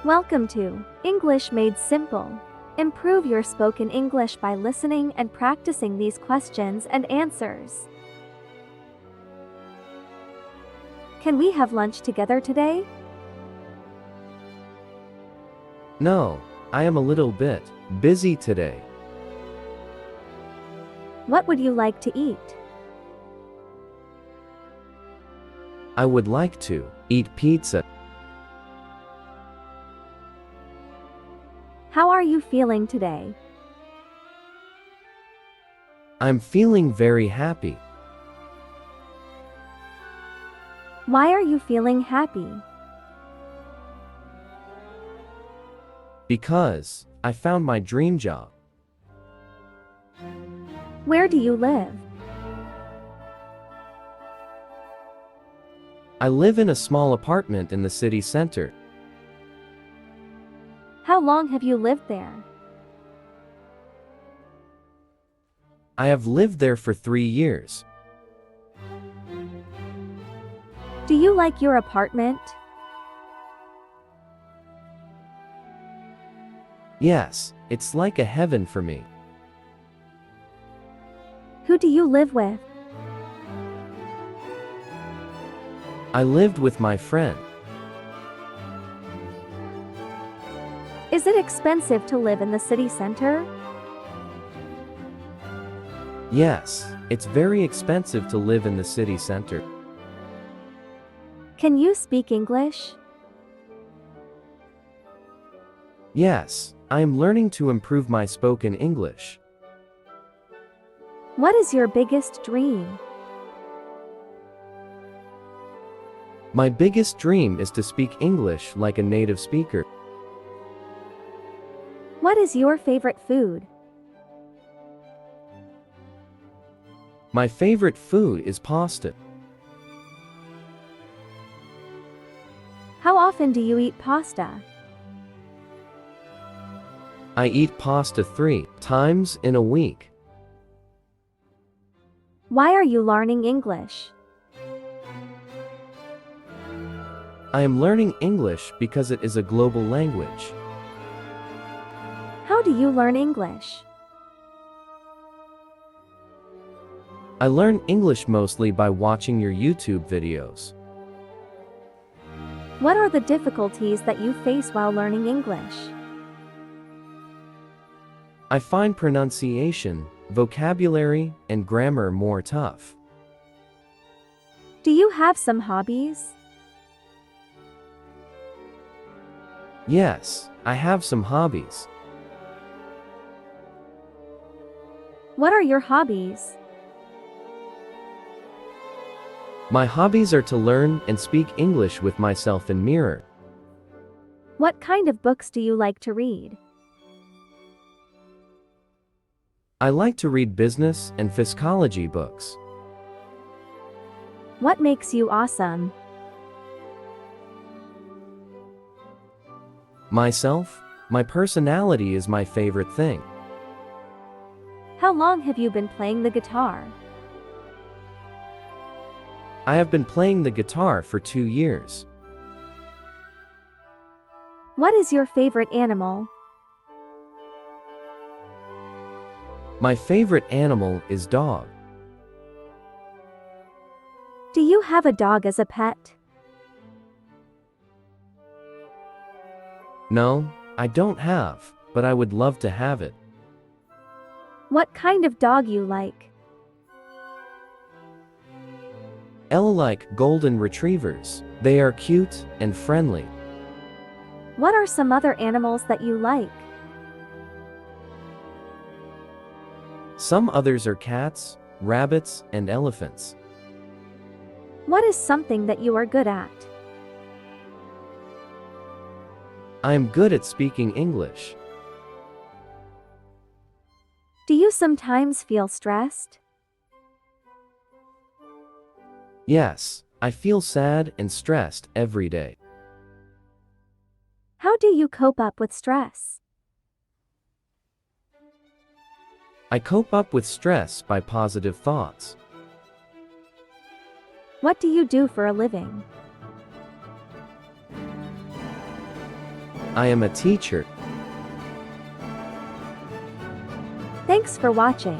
Welcome to English Made Simple. Improve your spoken English by listening and practicing these questions and answers. Can we have lunch together today? No, I am a little bit busy today. What would you like to eat? I would like to eat pizza. How are you feeling today? I'm feeling very happy. Why are you feeling happy? Because I found my dream job. Where do you live? I live in a small apartment in the city center. How long have you lived there? I have lived there for 3 years. Do you like your apartment? Yes, it's like a heaven for me. Who do you live with? I lived with my friend. Is it expensive to live in the city center? Yes, it's very expensive to live in the city center. Can you speak English? Yes, I am learning to improve my spoken English. What is your biggest dream? My biggest dream is to speak English like a native speaker. What is your favorite food? My favorite food is pasta. How often do you eat pasta? I eat pasta 3 times in a week. Why are you learning English? I am learning English because it is a global language. How do you learn English? I learn English mostly by watching your YouTube videos. What are the difficulties that you face while learning English? I find pronunciation, vocabulary, and grammar more tough. Do you have some hobbies? Yes, I have some hobbies. What are your hobbies? My hobbies are to learn and speak English with myself in mirror. What kind of books do you like to read? I like to read business and psychology books. What makes you awesome? Myself, my personality is my favorite thing. How long have you been playing the guitar? I have been playing the guitar for 2 years. What is your favorite animal? My favorite animal is dog. Do you have a dog as a pet? No, I don't have, but I would love to have it. What kind of dog you like? Ella like golden retrievers. They are cute and friendly. What are some other animals that you like? Some others are cats, rabbits, and elephants. What is something that you are good at? I am good at speaking English. Do you sometimes feel stressed? Yes, I feel sad and stressed every day. How do you cope up with stress? I cope up with stress by positive thoughts. What do you do for a living? I am a teacher. Thanks for watching.